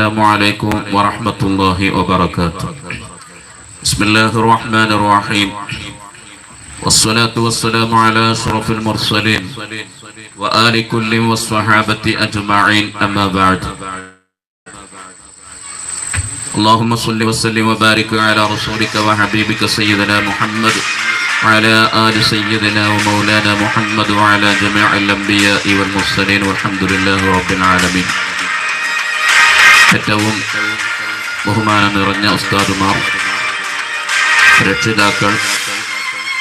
السلام عليكم ورحمة الله وبركاته. بسم الله الرحمن الرحيم، والصلاة والسلام على أشرف المرسلين وآل كل والصحابة أجمعين، أما بعد. اللهم صل وسلم وبارك على رسولك وحبيبك سيدنا محمد وعلى آل سيدنا ومولانا محمد وعلى جميع الأنبياء والمرسلين والحمد لله رب العالمين. ഏറ്റവും ബഹുമാനം നിറഞ്ഞ ഉസ്താദുമാർ, രക്ഷിതാക്കൾ,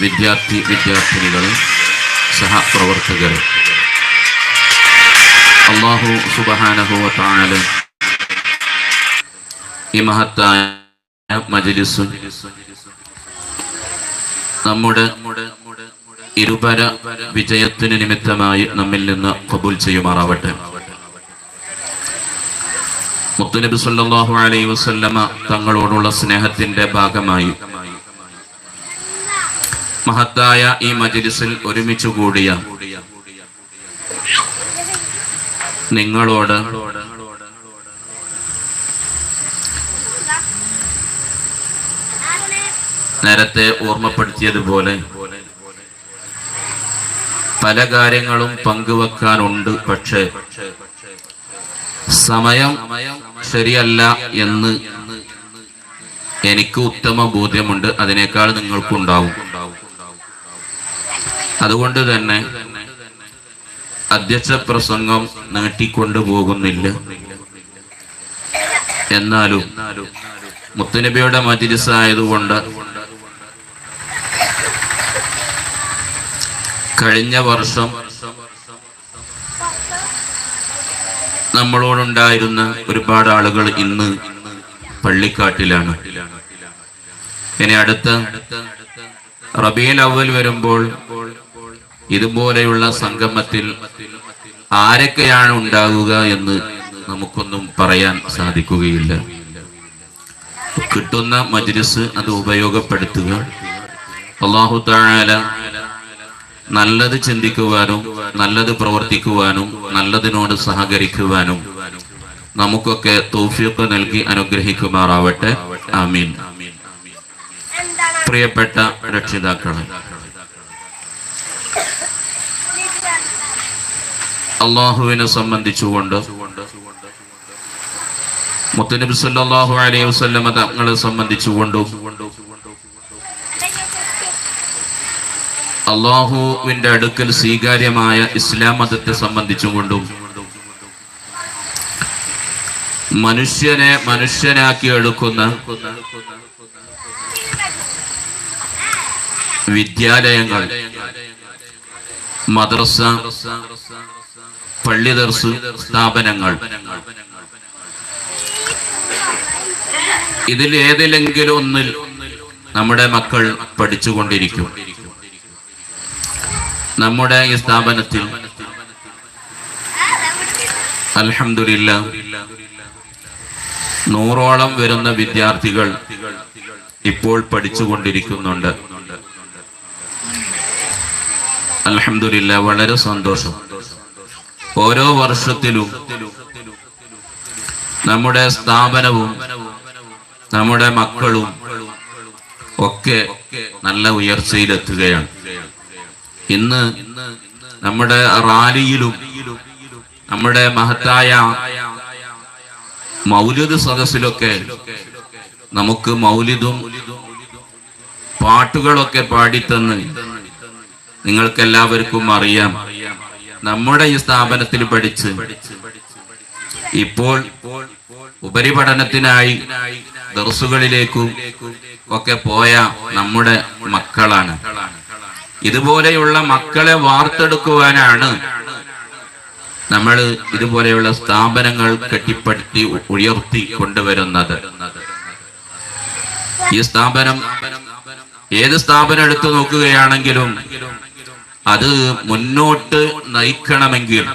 വിദ്യാർത്ഥിനികൾ, സഹപ്രവർത്തകർ, അല്ലാഹു സുബ്ഹാനഹു വ തആല ഈ മഹത്തായ മജ്ലിസ് നമ്മുടെ ഇരുപര വിജയത്തിന് നിമിത്തമായി നമ്മിൽ നിന്ന് ഖബൂൽ ചെയ്യുമാറാവട്ടെ. മുത്തുനബി സല്ലല്ലാഹു അലൈഹി വസല്ലമ തങ്ങളോടുള്ള സ്നേഹത്തിന്റെ ഭാഗമായി മഹത്തായ ഈ മജ്ലിസിൽ ഒരുമിച്ച് കൂടിയ നിങ്ങളോട് നേരത്തെ ഓർമ്മപ്പെടുത്തിയതുപോലെ പല കാര്യങ്ങളും പങ്കുവെക്കാനുണ്ട്. പക്ഷേ സമയം ശരിയല്ല എന്ന് എനിക്ക് ഉത്തമ ബോധ്യമുണ്ട്, അതിനേക്കാൾ നിങ്ങൾക്കുണ്ടാവും. അതുകൊണ്ട് തന്നെ അധ്യക്ഷ പ്രസംഗം നീട്ടിക്കൊണ്ടുപോകുന്നില്ല. എന്നാലും മുത്തുനബിയുടെ മജ്ലിസ് ആയതുകൊണ്ട് കഴിഞ്ഞ വർഷം നമ്മളോടുണ്ടായിരുന്ന ഒരുപാട് ആളുകൾ ഇന്ന് പള്ളിക്കാട്ടിലാണ്. ഇനി അടുത്ത റബീഉൽ അവ്വൽ വരുമ്പോൾ ഇതുപോലെയുള്ള സംഗമത്തിൽ ആരൊക്കെയാണ് ഉണ്ടാകുക എന്ന് നമുക്കൊന്നും പറയാൻ സാധിക്കുകയില്ല. കിട്ടുന്ന മജ്ലിസ് അത് ഉപയോഗപ്പെടുത്തുക. അല്ലാഹു തആല നല്ലത് ചിന്തിക്കുവാനും നല്ലത് പ്രവർത്തിക്കുവാനും നല്ലതിനോട് സഹകരിക്കുവാനും നമുക്കൊക്കെ തൗഫീഖ് നൽകി അനുഗ്രഹിക്കുമാറാവട്ടെ. ആമീൻ. പ്രിയപ്പെട്ട രക്ഷിതാക്കളെ, അല്ലാഹുവിനെ സംബന്ധിച്ചുകൊണ്ട് മുത്തുനബി സല്ലല്ലാഹു അലൈഹി വസല്ലമ തങ്ങളെ സംബന്ധിച്ചുകൊണ്ടും അള്ളാഹുവിന്റെ അടുക്കൽ സ്വീകാര്യമായ ഇസ്ലാം മതത്തെ സംബന്ധിച്ചുകൊണ്ടും മനുഷ്യനെ മനുഷ്യനാക്കി എടുക്കുന്ന വിദ്യാലയങ്ങൾ, മദ്രസ, പള്ളി ദർസ് സ്ഥാപനങ്ങൾ, ഇതിൽ ഏതിലെങ്കിലും ഒന്നിൽ നമ്മുടെ മക്കൾ പഠിച്ചുകൊണ്ടിരിക്കും. നമ്മുടെ ഈ സ്ഥാപനത്തിൽ അൽഹംദുലില്ലാഹ് 100ഓളം വരുന്ന വിദ്യാർത്ഥികൾ ഇപ്പോൾ പഠിച്ചുകൊണ്ടിരിക്കുന്നുണ്ട്. അൽഹംദുലില്ലാഹ്, വളരെ സന്തോഷം. ഓരോ വർഷത്തിലും നമ്മുടെ സ്ഥാപനവും നമ്മുടെ മക്കളും ഒക്കെ നല്ല ഉയർച്ചയിലെത്തുകയാണ്. ഇന്ന് നമ്മുടെ റാലിയിലും നമ്മുടെ മഹത്തായ മൗലിദ് സദസ്സിലൊക്കെ നമുക്ക് മൗലിദും പാട്ടുകളൊക്കെ പാടിത്തന്ന് നിങ്ങൾക്കെല്ലാവർക്കും അറിയാം. നമ്മുടെ ഈ സ്ഥാപനത്തിൽ പഠിച്ച് ഇപ്പോൾ ഉപരിപഠനത്തിനായി ദർസുകളിലേക്കും ഒക്കെ പോയ നമ്മുടെ മക്കളാണ്. ഇതുപോലെയുള്ള മക്കളെ വാർത്തെടുക്കുവാനാണ് നമ്മൾ ഇതുപോലെയുള്ള സ്ഥാപനങ്ങൾ കെട്ടിപ്പടുത്തി ഉയർത്തി കൊണ്ടുവരുന്നത്. ഈ സ്ഥാപനം, ഏത് സ്ഥാപനം എടുത്തു നോക്കുകയാണെങ്കിലും അത് മുന്നോട്ട് നയിക്കണമെങ്കിൽ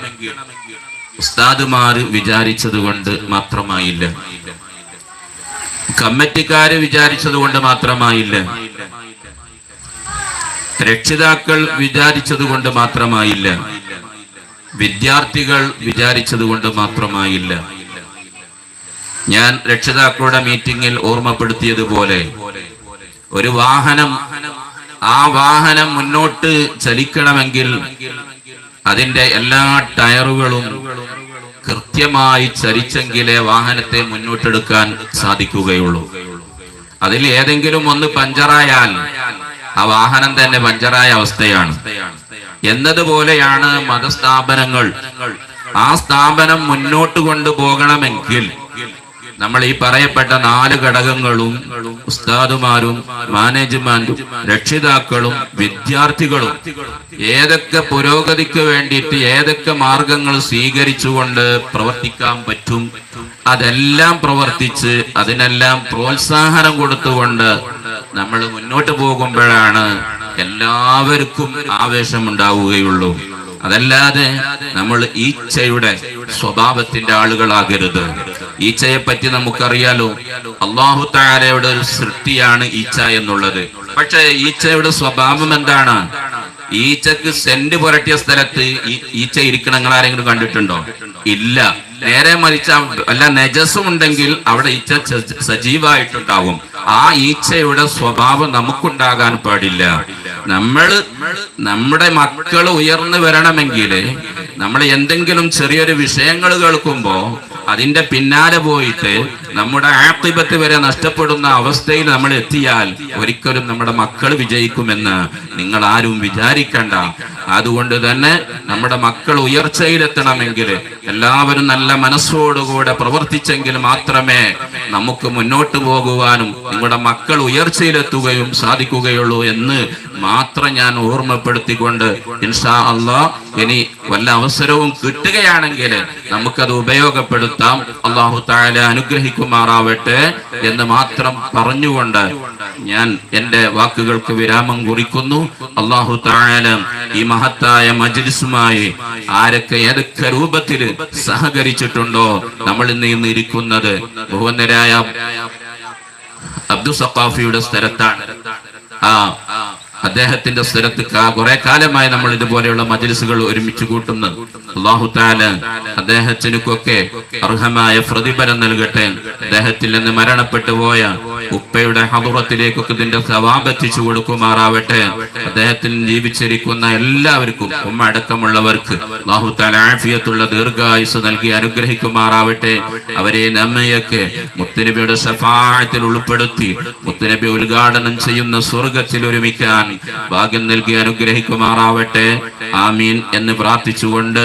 ഉസ്താദുമാർ വിചാരിച്ചത് കൊണ്ട് മാത്രമായില്ല, കമ്മിറ്റിക്കാര് വിചാരിച്ചത് കൊണ്ട് മാത്രമായില്ല, രക്ഷിതാക്കൾ വിചാരിച്ചത് കൊണ്ട് മാത്രമായില്ല, വിദ്യാർത്ഥികൾ വിചാരിച്ചത് കൊണ്ട് മാത്രമായില്ല. ഞാൻ രക്ഷിതാക്കളുടെ മീറ്റിംഗിൽ ഓർമ്മപ്പെടുത്തിയതുപോലെ ഒരു വാഹനം, ആ വാഹനം മുന്നോട്ട് ചലിക്കണമെങ്കിൽ അതിന്റെ എല്ലാ ടയറുകളും കൃത്യമായി ചലിച്ചെങ്കിലേ വാഹനത്തെ മുന്നോട്ടെടുക്കാൻ സാധിക്കുകയുള്ളൂ. അതിൽ ഏതെങ്കിലും ഒന്ന് പഞ്ചറായാൽ ആ വാഹനം തന്നെ പഞ്ചറായ അവസ്ഥയാണ്. എന്നതുപോലെയാണ് മതസ്ഥാപനങ്ങൾ. ആ സ്ഥാപനം മുന്നോട്ട് കൊണ്ടുപോകണമെങ്കിൽ നമ്മൾ ഈ പറയപ്പെട്ട 4 ഘടകങ്ങളും ഉസ്താദുമാരും മാനേജ്മെന്റും രക്ഷിതാക്കളും വിദ്യാർത്ഥികളും ഏതൊക്കെ പുരോഗതിക്ക് വേണ്ടിയിട്ട് ഏതൊക്കെ മാർഗങ്ങൾ സ്വീകരിച്ചുകൊണ്ട് പ്രവർത്തിക്കാൻ പറ്റും അതെല്ലാം പ്രവർത്തിച്ച് അതിനെല്ലാം പ്രോത്സാഹനം കൊടുത്തുകൊണ്ട് നമ്മൾ മുന്നോട്ട് പോകുമ്പോഴാണ് എല്ലാവർക്കും ആവേശമുണ്ടാവുകയുള്ളൂ. അതല്ലാതെ നമ്മൾ ഈച്ചയുടെ സ്വഭാവത്തിന്റെ ആളുകളാകരുത്. ഈച്ചയെ പറ്റി നമുക്കറിയാലോ, അല്ലാഹു തആലയുടെ ഒരു സൃഷ്ടിയാണ് ഈച്ച എന്നുള്ളത്. പക്ഷെ ഈച്ചയുടെ സ്വഭാവം എന്താണ്? ഈച്ചക്ക് സെന്റ് പുരട്ടിയ സ്ഥലത്ത് ഈച്ച ഇരിക്കണം നിങ്ങൾ ആരെങ്കിലും കണ്ടിട്ടുണ്ടോ? ഇല്ല. നേരെ മറിച്ച വല്ല നജസും ഉണ്ടെങ്കിൽ അവിടെ ഈച്ച സജീവമായിട്ടുണ്ടാവും. ആ ഈച്ചയുടെ സ്വഭാവം നമുക്കുണ്ടാകാൻ പാടില്ല. നമ്മുടെ മക്കൾ ഉയർന്നു വരണമെങ്കിൽ നമ്മൾ എന്തെങ്കിലും ചെറിയൊരു വിഷയങ്ങൾ കേൾക്കുമ്പോ അതിന്റെ പിന്നാലെ പോയിട്ട് നമ്മുടെ ആഖിബത്ത് വരെ നഷ്ടപ്പെടുന്ന അവസ്ഥയിൽ നമ്മൾ എത്തിയാൽ ഒരിക്കലും നമ്മുടെ മക്കൾ വിജയിക്കുമെന്ന് നിങ്ങൾ ആരും വിചാരിക്കണ്ട. അതുകൊണ്ട് തന്നെ നമ്മുടെ മക്കൾ ഉയർച്ചയിലെത്തണമെങ്കിൽ എല്ലാവരും നല്ല മനസ്സോടുകൂടെ പ്രവർത്തിച്ചെങ്കിൽ മാത്രമേ നമുക്ക് മുന്നോട്ട് പോകുവാനും നിങ്ങളുടെ മക്കൾ ഉയർച്ചയിലെത്തുകയും സാധിക്കുകയുള്ളൂ എന്ന് മാത്രം ഞാൻ ഓർമ്മപ്പെടുത്തിക്കൊണ്ട് ഇൻഷാ അല്ലാഹ് ഇനി വല്ല അവസരവും കിട്ടുകയാണെങ്കിൽ നമുക്കത് ഉപയോഗപ്പെടുത്താം. അല്ലാഹു തആല അനുഗ്രഹിക്കുമാറാവട്ടെ എന്ന് മാത്രം പറഞ്ഞുകൊണ്ട് ഞാൻ എൻ്റെ വാക്കുകൾക്ക് വിരാമം കുറിക്കുന്നു. അല്ലാഹു തആല ഈ മഹത്തായ മജ്ലിസുമായി ആരൊക്കെ ഏതൊക്കെ രൂപത്തിൽ സഹകരിച്ചിട്ടുണ്ടോ നമ്മൾ ഇന്ന് ഇരിക്കുന്നത് ബഹുവന്ദരായ അബ്ദുൽ സഖാഫിയുടെ സ്ഥലത്താണ്. അദ്ദേഹത്തിന്റെ സ്ഥലത്ത് കുറെ കാലമായി നമ്മൾ ഇതുപോലെയുള്ള മജ്ലിസുകൾ ഒരുമിച്ച് കൂട്ടുന്നത്. അല്ലാഹു തആല അദ്ദേഹത്തിനൊക്കെ അർഹമായ പ്രതിഫലം നൽകട്ടെ. അദ്ദേഹത്തിൽ നിന്ന് മരണപ്പെട്ടു പോയ ഉപ്പയുടെ ഹദറത്തിലേക്കൊക്കെ ഇതിന്റെ സവാബ് എത്തിച്ചു കൊടുക്കുമാറാവട്ടെ. അദ്ദേഹത്തിൽ ജീവിച്ചിരിക്കുന്ന എല്ലാവർക്കും ഉമ്മ അടക്കമുള്ളവർക്ക് അല്ലാഹു തആല ആഫിയത്തുള്ള ദീർഘായുസ് നൽകി അനുഗ്രഹിക്കുമാറാവട്ടെ. അവരെ നമ്മയൊക്കെ മുത്തുനബിയുടെ ശഫാഅത്തിൽ ഉൾപ്പെടുത്തി മുത്തുനബി ഉദ്ഘാടനം ചെയ്യുന്ന സ്വർഗ്ഗത്തിൽ ഒരുമിക്കാൻ ഭാഗ്യം നൽകി അനുഗ്രഹിക്കുമാറാവട്ടെ. ആമീൻ എന്ന് പ്രാർത്ഥിച്ചുകൊണ്ട്